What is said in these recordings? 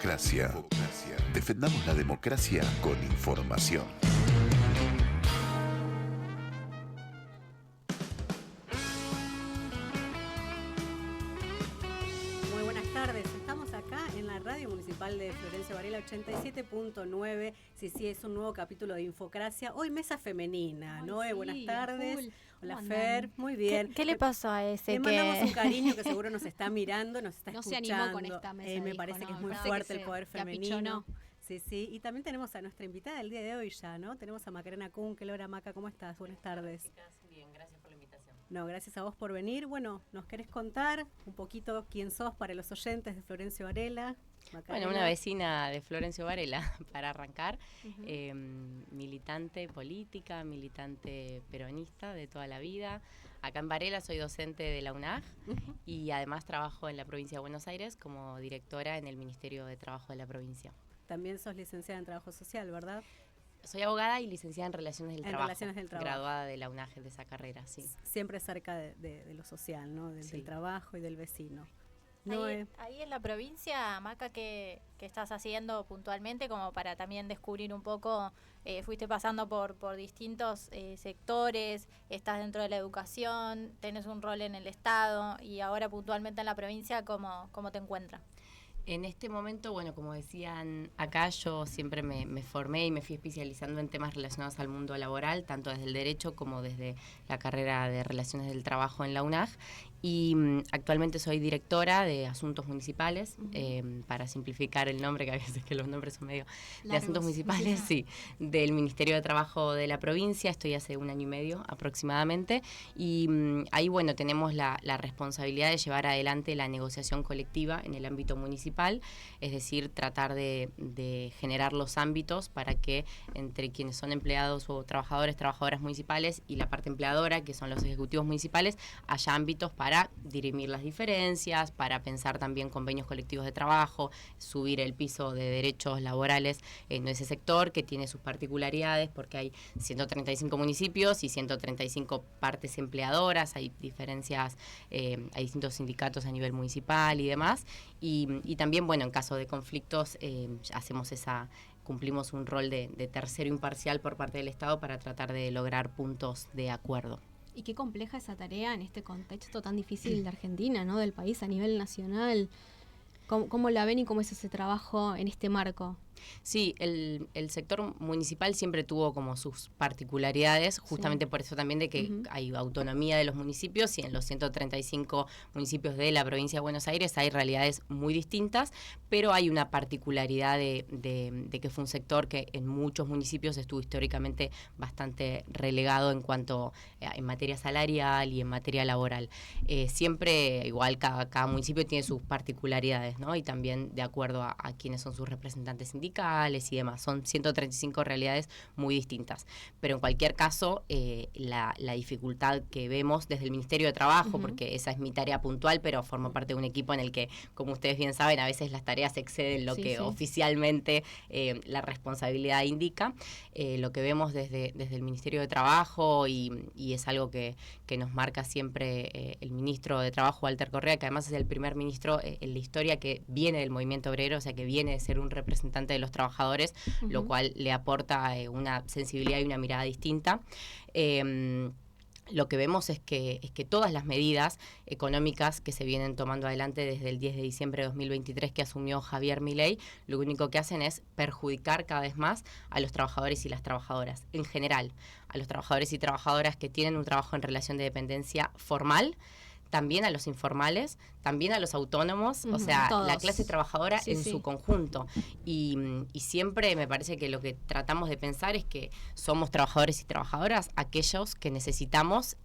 Infocracia. Defendamos la democracia con información. Muy buenas tardes. Estamos acá en la radio municipal de Florencio Varela 87.9. Sí, es un nuevo capítulo de Infocracia. Hoy mesa femenina, ¿no? Sí, buenas tardes. Cool. Hola Fer, muy bien. ¿Qué le pasó a ese? Le mandamos un cariño que seguro nos está mirando, nos está no escuchando. Se animó con esta mesa. Me parece que es muy fuerte el poder femenino. Apichonó. Sí. Y también tenemos a nuestra invitada del día de hoy ya, ¿no? Tenemos a Macarena Kunkel. Hola Maca, ¿cómo estás? Buenas tardes. Bien, gracias por la invitación. No, gracias a vos por venir. Bueno, ¿nos querés contar un poquito quién sos para los oyentes de Florencio Varela? Macarena. Bueno, una vecina de Florencio Varela, para arrancar, militante política, militante peronista de toda la vida. Acá en Varela soy docente de la UNAG y además trabajo en la provincia de Buenos Aires como directora en el Ministerio de Trabajo de la provincia. También sos licenciada en Trabajo Social, ¿verdad? Soy abogada y licenciada en Relaciones del Trabajo. Relaciones del Trabajo. Graduada de la UNAG de esa carrera, sí. Siempre cerca de lo social, ¿no? Del trabajo y del vecino. Ahí en la provincia, Maca, ¿qué estás haciendo puntualmente como para también descubrir un poco? Fuiste pasando por distintos sectores, estás dentro de la educación, tenés un rol en el Estado y ahora puntualmente en la provincia, ¿cómo te encuentras? En este momento, bueno, como decían acá, yo siempre me formé y me fui especializando en temas relacionados al mundo laboral, tanto desde el derecho como desde la carrera de Relaciones del Trabajo en la UNAG. Y actualmente soy directora de Asuntos Municipales, para simplificar el nombre, que a veces que los nombres son medio largos. De Asuntos Municipales, sí, del Ministerio de Trabajo de la provincia. Estoy hace 1 año y medio aproximadamente. Y ahí, bueno, tenemos la responsabilidad de llevar adelante la negociación colectiva en el ámbito municipal, es decir, tratar de generar los ámbitos para que entre quienes son empleados o trabajadoras municipales y la parte empleadora, que son los ejecutivos municipales, haya ámbitos para dirimir las diferencias, para pensar también convenios colectivos de trabajo, subir el piso de derechos laborales en ese sector que tiene sus particularidades, porque hay 135 municipios y 135 partes empleadoras, hay diferencias, hay distintos sindicatos a nivel municipal y demás, y también, bueno, en caso de conflictos cumplimos un rol de tercero imparcial por parte del Estado para tratar de lograr puntos de acuerdo. Y qué compleja esa tarea en este contexto tan difícil de Argentina, ¿no? Del país a nivel nacional. ¿Cómo la ven y cómo es ese trabajo en este marco? Sí, el sector municipal siempre tuvo como sus particularidades, justamente por eso también de que hay autonomía de los municipios y en los 135 municipios de la provincia de Buenos Aires hay realidades muy distintas, pero hay una particularidad de que fue un sector que en muchos municipios estuvo históricamente bastante relegado en cuanto en materia salarial y en materia laboral. Siempre, igual, cada municipio tiene sus particularidades, ¿no? Y también de acuerdo a quiénes son sus representantes sindicales y demás. Son 135 realidades muy distintas. Pero en cualquier caso, la dificultad que vemos desde el Ministerio de Trabajo, porque esa es mi tarea puntual, pero formo parte de un equipo en el que, como ustedes bien saben, a veces las tareas exceden lo que oficialmente la responsabilidad indica. Lo que vemos desde el Ministerio de Trabajo, y es algo que nos marca siempre el ministro de Trabajo, Walter Correa, que además es el primer ministro en la historia que viene del movimiento obrero, o sea, que viene de ser un representante de los trabajadores, lo cual le aporta una sensibilidad y una mirada distinta. Lo que vemos es que todas las medidas económicas que se vienen tomando adelante desde el 10 de diciembre de 2023 que asumió Javier Milei, lo único que hacen es perjudicar cada vez más a los trabajadores y las trabajadoras, en general, a los trabajadores y trabajadoras que tienen un trabajo en relación de dependencia formal, también a los informales, también a los autónomos, o sea, todos. La clase trabajadora en su conjunto. Y siempre me parece que lo que tratamos de pensar es que somos trabajadores y trabajadoras aquellos que necesitamos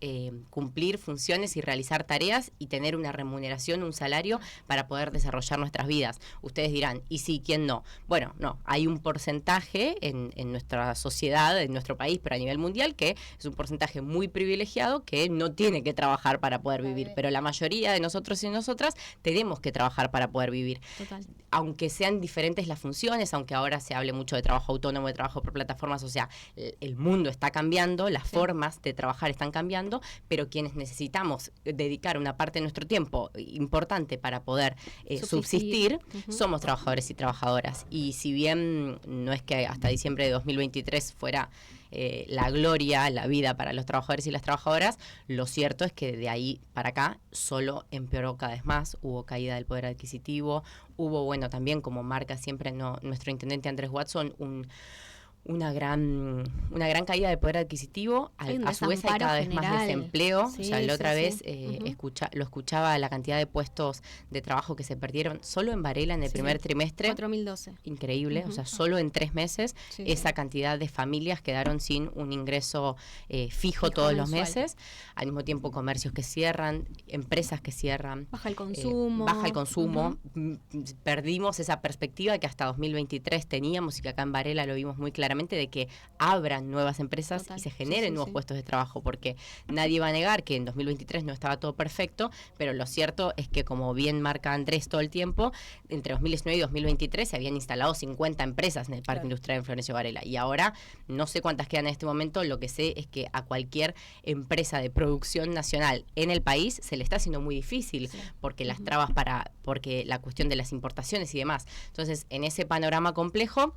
cumplir funciones y realizar tareas y tener una remuneración, un salario para poder desarrollar nuestras vidas. Ustedes dirán, ¿y sí, quién no? Bueno, no, hay un porcentaje en nuestra sociedad, en nuestro país, pero a nivel mundial, que es un porcentaje muy privilegiado que no tiene que trabajar para poder vivir. Pero la mayoría de nosotros y nosotras tenemos que trabajar para poder vivir. Total. aunque sean diferentes las funciones, aunque ahora se hable mucho de trabajo autónomo, de trabajo por plataformas, o sea, el mundo está cambiando, las formas de trabajar están cambiando, pero quienes necesitamos dedicar una parte de nuestro tiempo importante para poder subsistir, somos trabajadores y trabajadoras. Y si bien no es que hasta diciembre de 2023 fuera la gloria, la vida para los trabajadores y las trabajadoras, lo cierto es que de ahí para acá solo empeoró cada vez más, hubo caída del poder adquisitivo, hubo, bueno, también como marca siempre nuestro intendente Andrés Watson, una gran caída de poder adquisitivo, a su vez hay cada vez más desempleo, o sea, la otra vez lo escuchaba, la cantidad de puestos de trabajo que se perdieron solo en Varela en el primer trimestre, 4012. Increíble, o sea, solo en 3 meses esa cantidad de familias quedaron sin un ingreso fijo todos los meses, al mismo tiempo comercios que cierran, empresas que cierran, baja el consumo, perdimos esa perspectiva que hasta 2023 teníamos y que acá en Varela lo vimos muy claramente, de que abran nuevas empresas y se generen nuevos puestos de trabajo, porque nadie va a negar que en 2023 no estaba todo perfecto, pero lo cierto es que, como bien marca Andrés todo el tiempo, entre 2019 y 2023 se habían instalado 50 empresas en el Parque Industrial de Florencio Varela, y ahora no sé cuántas quedan en este momento. Lo que sé es que a cualquier empresa de producción nacional en el país se le está haciendo muy difícil, porque las trabas porque la cuestión de las importaciones y demás. Entonces, en ese panorama complejo,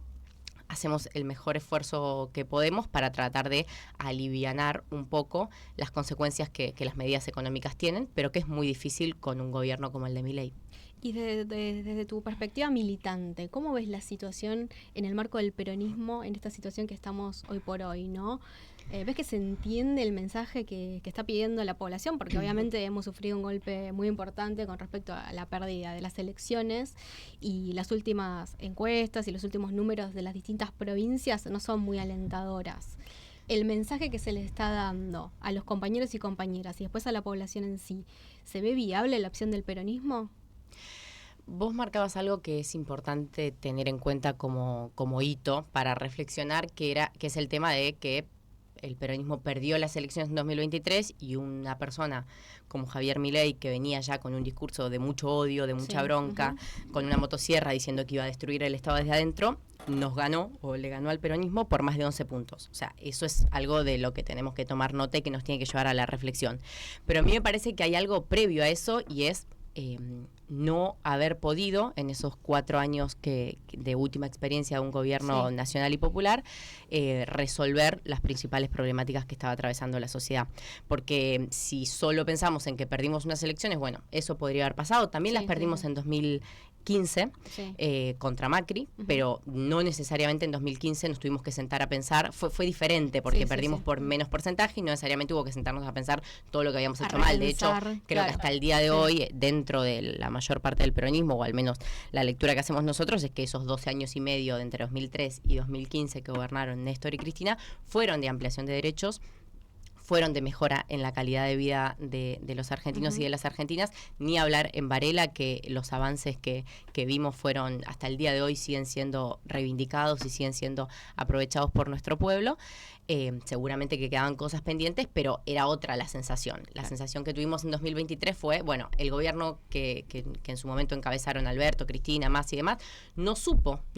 hacemos el mejor esfuerzo que podemos para tratar de alivianar un poco las consecuencias que las medidas económicas tienen, pero que es muy difícil con un gobierno como el de Milei. Y desde tu perspectiva militante, ¿cómo ves la situación en el marco del peronismo, en esta situación que estamos hoy por hoy, ¿no? ¿Ves que se entiende el mensaje que está pidiendo la población? Porque obviamente hemos sufrido un golpe muy importante con respecto a la pérdida de las elecciones, y las últimas encuestas y los últimos números de las distintas provincias no son muy alentadoras. El mensaje que se le está dando a los compañeros y compañeras y después a la población en sí, ¿se ve viable la opción del peronismo? Vos marcabas algo que es importante tener en cuenta como hito para reflexionar, que es el tema de que el peronismo perdió las elecciones en 2023 y una persona como Javier Milei, que venía ya con un discurso de mucho odio, de mucha bronca, con una motosierra diciendo que iba a destruir el Estado desde adentro, nos ganó o le ganó al peronismo por más de 11 puntos. O sea, eso es algo de lo que tenemos que tomar nota y que nos tiene que llevar a la reflexión. Pero a mí me parece que hay algo previo a eso, y es no haber podido en esos 4 años de última experiencia de un gobierno nacional y popular resolver las principales problemáticas que estaba atravesando la sociedad. Porque si solo pensamos en que perdimos unas elecciones, bueno, eso podría haber pasado. También las perdimos en 2015 contra Macri, pero no necesariamente en 2015 nos tuvimos que sentar a pensar, fue diferente porque perdimos por menos porcentaje y no necesariamente hubo que sentarnos a pensar todo lo que habíamos hecho mal. De hecho, creo que hasta el día de hoy, dentro de la mayor parte del peronismo, o al menos la lectura que hacemos nosotros, es que esos 12 años y medio de entre 2003 y 2015 que gobernaron Néstor y Cristina fueron de ampliación de derechos, fueron de mejora en la calidad de vida de los argentinos y de las argentinas, ni hablar en Varela, que los avances que vimos fueron, hasta el día de hoy, siguen siendo reivindicados y siguen siendo aprovechados por nuestro pueblo. Seguramente que quedaban cosas pendientes, pero era otra la sensación. La sensación que tuvimos en 2023 fue, bueno, el gobierno que en su momento encabezaron Alberto, Cristina, Massa y demás, no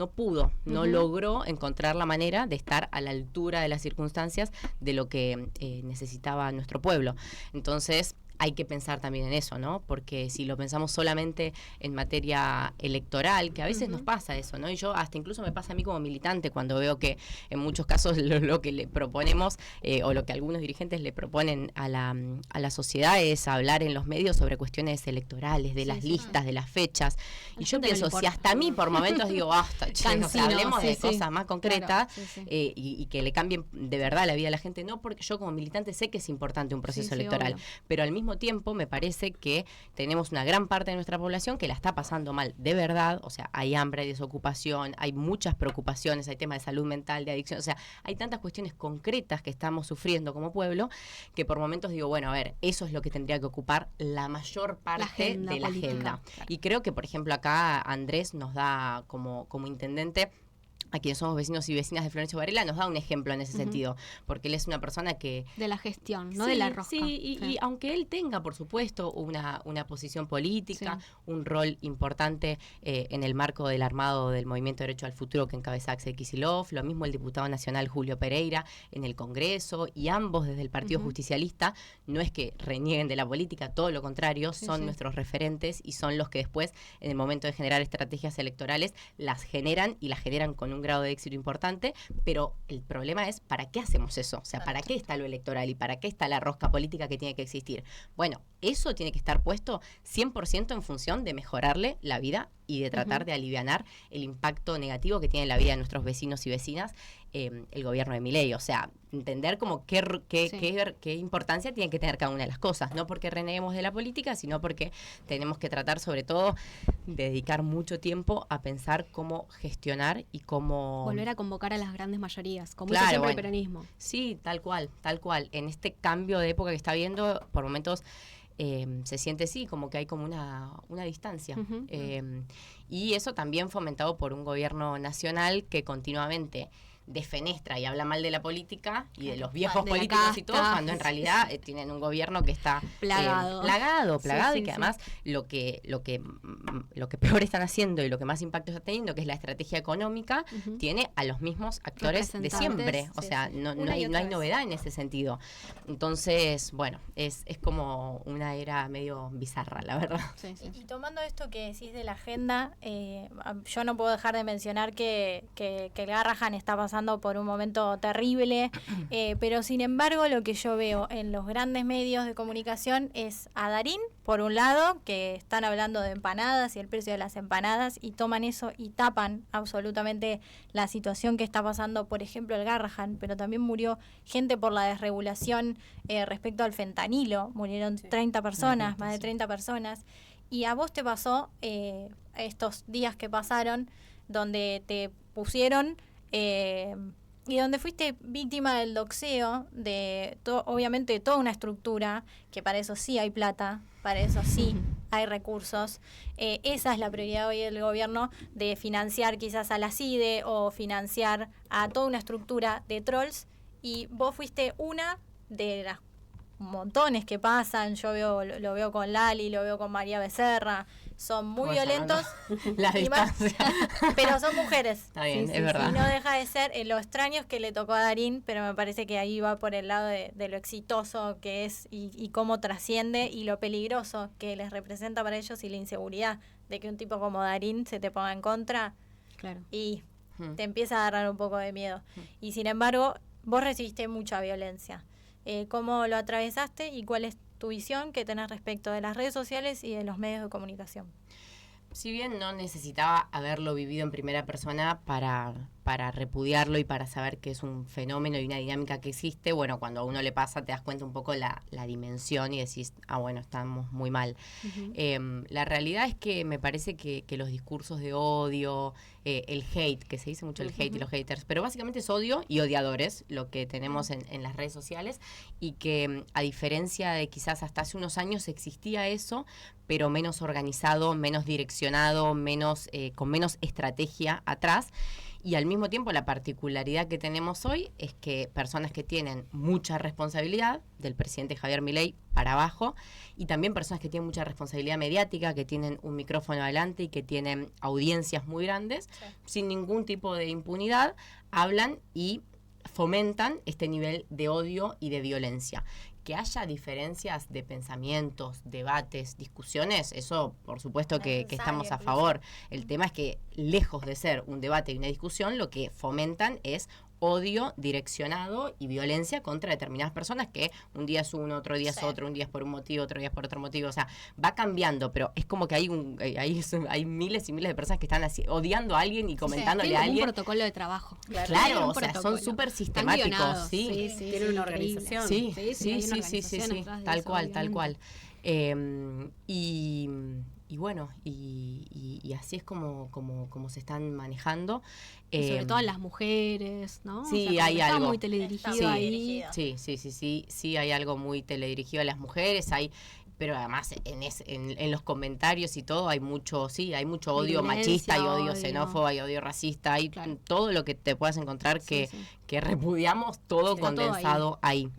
pudo, no logró encontrar la manera de estar a la altura de las circunstancias de lo que necesitaba nuestro pueblo. Entonces, hay que pensar también en eso, ¿no? Porque si lo pensamos solamente en materia electoral, que a veces nos pasa eso, ¿no? Y yo, hasta incluso me pasa a mí como militante, cuando veo que en muchos casos lo que le proponemos o lo que algunos dirigentes le proponen a la sociedad es hablar en los medios sobre cuestiones electorales, de las listas, de las fechas. Y yo pienso, si hasta a mí por momentos digo, basta, o sea, hablemos de cosas más concretas, y que le cambien de verdad la vida a la gente, no, porque yo como militante sé que es importante un proceso electoral, pero al mismo tiempo me parece que tenemos una gran parte de nuestra población que la está pasando mal, de verdad. O sea, hay hambre, hay desocupación, hay muchas preocupaciones, hay temas de salud mental, de adicción, o sea, hay tantas cuestiones concretas que estamos sufriendo como pueblo, que por momentos digo, bueno, a ver, eso es lo que tendría que ocupar la mayor parte de la agenda. Y creo que, por ejemplo, acá Andrés nos da como intendente a quienes somos vecinos y vecinas de Florencio Varela, nos da un ejemplo en ese sentido, porque él es una persona que... De la gestión, no sí, de la rosca. Sí, y aunque él tenga, por supuesto, una posición política, un rol importante en el marco del armado del Movimiento Derecho al Futuro que encabeza Axel Kicillof, lo mismo el diputado nacional Julio Pereira en el Congreso, y ambos desde el Partido Justicialista, no es que renieguen de la política, todo lo contrario, son nuestros referentes y son los que después, en el momento de generar estrategias electorales, las generan y las generan con un grado de éxito importante, pero el problema es ¿para qué hacemos eso? O sea, ¿para qué está lo electoral y para qué está la rosca política que tiene que existir? Bueno, eso tiene que estar puesto 100% en función de mejorarle la vida y de tratar de alivianar el impacto negativo que tiene en la vida de nuestros vecinos y vecinas el gobierno de Milei. O sea, entender como qué importancia tiene que tener cada una de las cosas. No porque reneguemos de la política, sino porque tenemos que tratar, sobre todo, de dedicar mucho tiempo a pensar cómo gestionar y cómo... Volver a convocar a las grandes mayorías, como claro, hizo siempre bueno, el peronismo. Sí, tal cual. En este cambio de época que está habiendo, por momentos... se siente como que hay como una distancia. Y eso también fomentado por un gobierno nacional que continuamente defenestra y habla mal de la política y de los viejos de la políticos casta, y todo, cuando en realidad tienen un gobierno que está plagado y que además lo que peor están haciendo y lo que más impacto está teniendo, que es la estrategia económica, tiene a los mismos actores de siempre. O sea, no hay novedad en ese sentido. Entonces, bueno, es como una era medio bizarra, la verdad. Y tomando esto que decís de la agenda, yo no puedo dejar de mencionar que el Garrahan está pasando por un momento terrible, pero sin embargo lo que yo veo en los grandes medios de comunicación es a Darín, por un lado, que están hablando de empanadas y el precio de las empanadas, y toman eso y tapan absolutamente la situación que está pasando, por ejemplo, el Garrahan, pero también murió gente por la desregulación respecto al fentanilo, murieron 30 personas, más de 30 personas, y a vos te pasó estos días que pasaron, donde te pusieron... y donde fuiste víctima del doxeo de obviamente toda una estructura, que para eso sí hay plata, para eso sí hay recursos. Esa es la prioridad hoy del gobierno, de financiar quizás a la CIDE o financiar a toda una estructura de trolls, y vos fuiste una de las montones que pasan. Yo lo veo con Lali, lo veo con María Becerra, son muy violentos, la distancia. Pero son mujeres. Está bien, es verdad. Y no deja de ser lo extraño que le tocó a Darín, pero me parece que ahí va por el lado de lo exitoso que es y cómo trasciende, y lo peligroso que les representa para ellos, y la inseguridad de que un tipo como Darín se te ponga en contra. Claro. Y te empieza a agarrar un poco de miedo. Y sin embargo, vos recibiste mucha violencia. ¿Cómo lo atravesaste y cuál es tu visión que tenés respecto de las redes sociales y de los medios de comunicación? Si bien no necesitaba haberlo vivido en primera persona para repudiarlo y para saber que es un fenómeno y una dinámica que existe, bueno, cuando a uno le pasa te das cuenta un poco la dimensión y decís, bueno, estamos muy mal. La realidad es que me parece que los discursos de odio, el hate, que se dice mucho el hate y los haters, pero básicamente es odio y odiadores lo que tenemos en las redes sociales, y que a diferencia de quizás hasta hace unos años existía eso, pero menos organizado, menos direccionado, con menos estrategia atrás. Y al mismo tiempo la particularidad que tenemos hoy es que personas que tienen mucha responsabilidad, del presidente Javier Milei para abajo, y también personas que tienen mucha responsabilidad mediática, que tienen un micrófono adelante y que tienen audiencias muy grandes, sin ningún tipo de impunidad, hablan y fomentan este nivel de odio y de violencia. Que haya diferencias de pensamientos, debates, discusiones, eso por supuesto que estamos a favor. El tema es que, lejos de ser un debate y una discusión, lo que fomentan es odio direccionado y violencia contra determinadas personas, que un día es uno, otro día es otro, un día es por un motivo, otro día es por otro motivo. O sea, va cambiando, pero es como que hay miles y miles de personas que están así, odiando a alguien y comentándole a alguien. Un protocolo de trabajo. Claro, o sea, son súper sistemáticos. Sí, tiene una organización. Sí, tal cual. Y bueno, y así es como se están manejando. Sobre todo las mujeres, ¿no? Sí, o sea, hay algo. Está muy teledirigido ahí. Sí, hay algo muy teledirigido a las mujeres. Hay pero además en los comentarios y todo hay mucho odio Violencia, machista, y odio odio. xenófobo, hay odio racista, hay todo lo que te puedas encontrar Sí, que repudiamos, todo Sí, condensado ahí.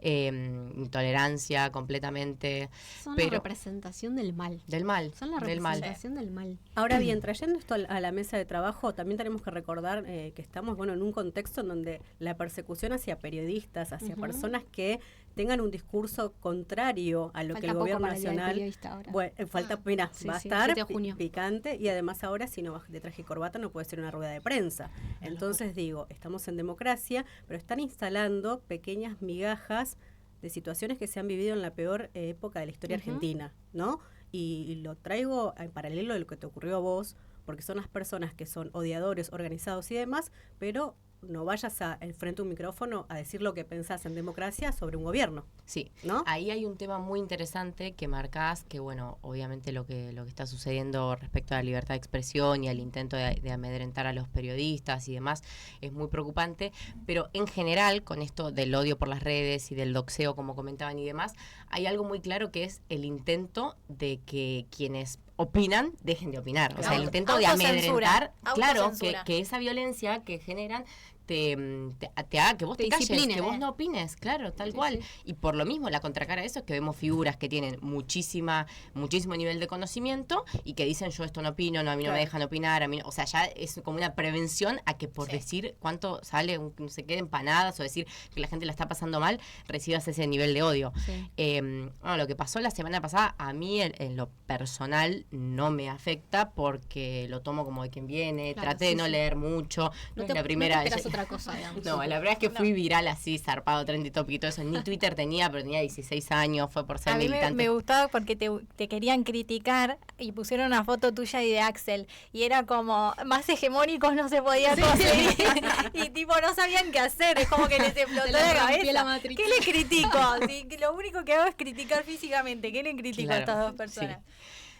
Intolerancia completamente. Son pero la representación del mal. del mal. Son la del mal. representación del mal. Ahora bien, trayendo esto a la mesa de trabajo, también tenemos que recordar que estamos en un contexto en donde la persecución hacia periodistas, hacia personas que tengan un discurso contrario a lo Falta que el poco gobierno para el Día del Nacional... Periodista ahora. Bueno, falta, mira, Sí, va a sí, estar 7 de junio. picante, y además ahora si no vas de traje y corbata no puede ser una rueda de prensa. Entonces digo, estamos en democracia, pero están instalando pequeñas migajas de situaciones que se han vivido en la peor época de la historia argentina, ¿no? Y lo traigo en paralelo de lo que te ocurrió a vos, porque son las personas que son odiadores, organizados y demás, pero no vayas frente a un micrófono a decir lo que pensás en democracia sobre un gobierno. Sí, ¿no? Ahí hay un tema muy interesante que marcás, que bueno, obviamente lo que está sucediendo respecto a la libertad de expresión y al intento de amedrentar a los periodistas y demás es muy preocupante, pero en general, con esto del odio por las redes y del doxeo, como comentaban y demás, hay algo muy claro que es el intento de que quienes opinan dejen de opinar. O sea, el intento de amedrentar, claro, que esa violencia que generan te haga que vos te calles, discipline, que vos no opines, claro, tal cual. Sí. Y por lo mismo, la contracara de eso es que vemos figuras que tienen muchísimo nivel de conocimiento y que dicen yo esto no opino, no, a mí no me dejan opinar, a mí no, o sea, ya es como una prevención a que por decir cuánto sale, no sé qué, empanadas o decir que la gente la está pasando mal, recibas ese nivel de odio. Sí. Bueno, lo que pasó la semana pasada, a mí en lo personal no me afecta porque lo tomo como de quien viene, Claro, traté de sí, no sí. leer mucho, no es la No primera te vez. esperas otra cosa, digamos. No, la verdad es que fui viral así, zarpado, trending topic y todo eso. Ni Twitter tenía, pero tenía 16 años, fue por ser A mí militante. me gustaba porque te querían criticar y pusieron una foto tuya y de Axel. Y era como, más hegemónicos no se podía conseguir. Y tipo, no sabían qué hacer. Es como que les explotó Se la les rompió cabeza. la Matrix. ¿Qué le critico? Sí, que lo único que hago es criticar físicamente. ¿Qué le critico a estas dos personas?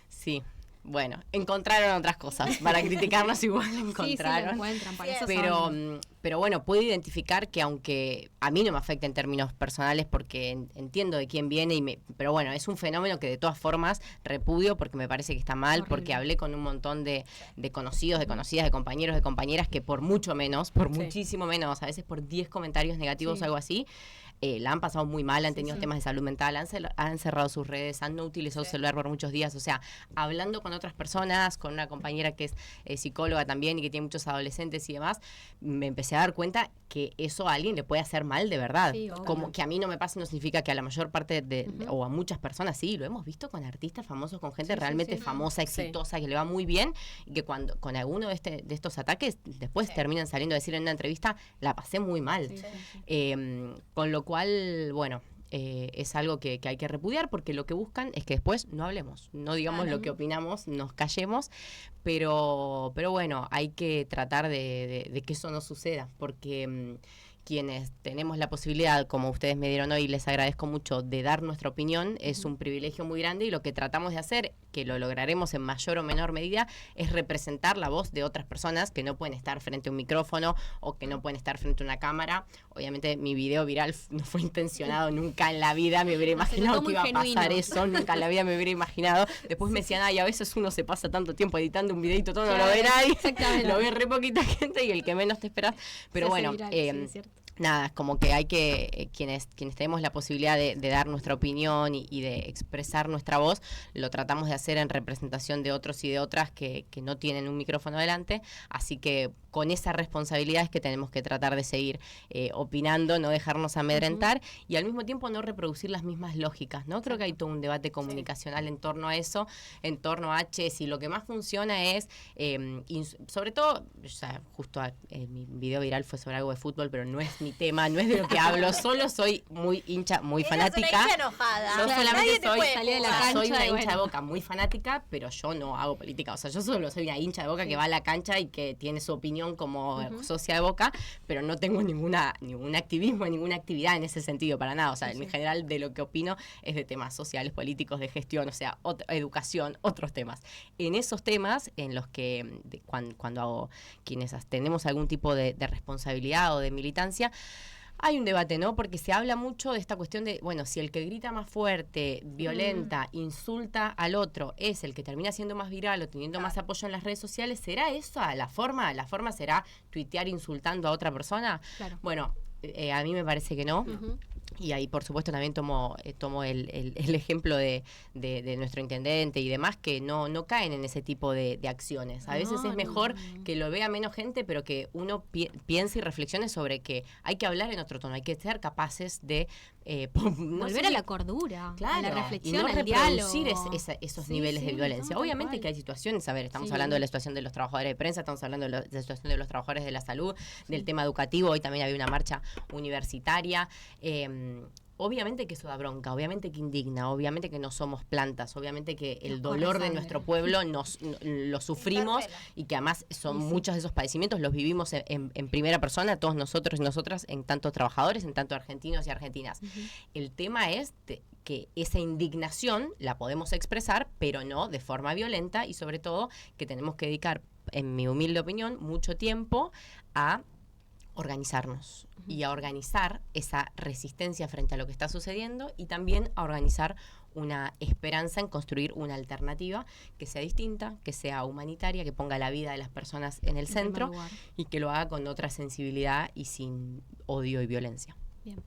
Sí. Bueno, encontraron otras cosas. Para criticarnos igual Sí, encontraron. lo encuentran, para eso Pero, son. pero bueno, puedo identificar que aunque a mí no me afecta en términos personales porque entiendo de quién viene, pero bueno, es un fenómeno que de todas formas repudio porque me parece que está mal, Horrible. porque hablé con un montón de conocidos, de conocidas, de compañeros, de compañeras que por mucho menos, por muchísimo menos, a veces por 10 comentarios negativos o algo así, la han pasado muy mal, han tenido temas de salud mental, han cerrado sus redes, han no utilizado su celular por muchos días. O sea, hablando con otras personas, con una compañera que es psicóloga también y que tiene muchos adolescentes y demás, me empecé a dar cuenta que eso a alguien le puede hacer mal de verdad. Sí, obvio. Como que a mí no me pase no significa que a la mayor parte o a muchas personas sí, lo hemos visto con artistas famosos, con gente realmente famosa, exitosa, que le va muy bien y que cuando con alguno de estos ataques después terminan saliendo a decir en una entrevista, la pasé muy mal. Con lo cual, bueno, es algo que hay que repudiar porque lo que buscan es que después no hablemos, no digamos lo que opinamos, nos callemos, pero bueno, hay que tratar de que eso no suceda porque quienes tenemos la posibilidad, como ustedes me dieron hoy, les agradezco mucho, de dar nuestra opinión, es un privilegio muy grande y lo que tratamos de hacer, que lo lograremos en mayor o menor medida, es representar la voz de otras personas que no pueden estar frente a un micrófono o que no pueden estar frente a una cámara. Obviamente mi video viral no fue intencionado, nunca en la vida me hubiera imaginado que iba a pasar eso, nunca en la vida me hubiera imaginado. Después me decían, ay, a veces uno se pasa tanto tiempo editando un videito, todo no lo ve nadie, lo ve re poquita gente y el que menos te esperas. Pero bueno, nada, es como que hay que, quienes tenemos la posibilidad de dar nuestra opinión y de expresar nuestra voz, lo tratamos de hacer en representación de otros y de otras que no tienen un micrófono delante, así que con esa responsabilidad es que tenemos que tratar de seguir opinando, no dejarnos amedrentar y al mismo tiempo no reproducir las mismas lógicas, ¿no? Creo que hay todo un debate comunicacional en torno a eso, en torno a si lo que más funciona es, sobre todo, o sea, justo mi video viral fue sobre algo de fútbol, pero no es mi tema, no es de lo que hablo, solo soy muy hincha, muy fanática. Una hincha enojada. Yo solamente soy una hincha de bueno. Boca muy fanática, pero yo no hago política, o sea, yo solo soy una hincha de Boca que va a la cancha y que tiene su opinión como socia de Boca, pero no tengo ningún activismo, ninguna actividad en ese sentido, para nada, o sea, en general de lo que opino es de temas sociales, políticos, de gestión, o sea, educación, otros temas. En esos temas, en los que cuando quienes tenemos algún tipo de responsabilidad o de militancia, Hay un debate, ¿no? Porque se habla mucho de esta cuestión de, bueno, si el que grita más fuerte, violenta, insulta al otro, es el que termina siendo más viral o teniendo más apoyo en las redes sociales, ¿será eso la forma? ¿La forma será tuitear insultando a otra persona? Claro. Bueno, a mí me parece que no. Y ahí, por supuesto, también tomo el ejemplo de nuestro intendente y demás, que no caen en ese tipo de acciones. A veces es mejor que lo vea menos gente, pero que uno piense y reflexione sobre que hay que hablar en otro tono, hay que ser capaces de volver a la cordura, claro, a la reflexión, y no al reproducir diálogo. esos niveles de violencia. Obviamente que hay situaciones, a ver, estamos hablando de la situación de los trabajadores de prensa, estamos hablando de la situación de los trabajadores de la salud, del tema educativo, hoy también había una marcha universitaria. Obviamente que eso da bronca, obviamente que indigna, obviamente que no somos plantas, obviamente que el dolor de nuestro pueblo lo sufrimos y que además son muchos de esos padecimientos, los vivimos en primera persona, todos nosotros y nosotras, en tanto trabajadores, en tanto argentinos y argentinas. El tema es que esa indignación la podemos expresar, pero no de forma violenta, y sobre todo que tenemos que dedicar, en mi humilde opinión, mucho tiempo a organizarnos y a organizar esa resistencia frente a lo que está sucediendo, y también a organizar una esperanza en construir una alternativa que sea distinta, que sea humanitaria, que ponga la vida de las personas en el centro y que lo haga con otra sensibilidad y sin odio y violencia. Bien.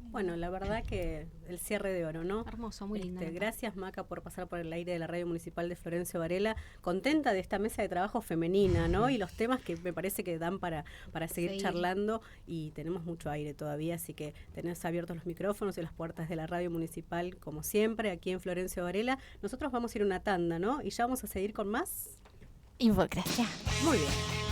Bueno, la verdad que el cierre de oro, ¿no? Hermoso, muy lindo. Gracias, Maca, por pasar por el aire de la Radio Municipal de Florencio Varela. Contenta de esta mesa de trabajo femenina, ¿no? Y los temas que me parece que dan para seguir charlando, y tenemos mucho aire todavía, así que tenés abiertos los micrófonos y las puertas de la Radio Municipal, como siempre, aquí en Florencio Varela. Nosotros vamos a ir a una tanda, ¿no? Y ya vamos a seguir con más Infocracia. Muy bien.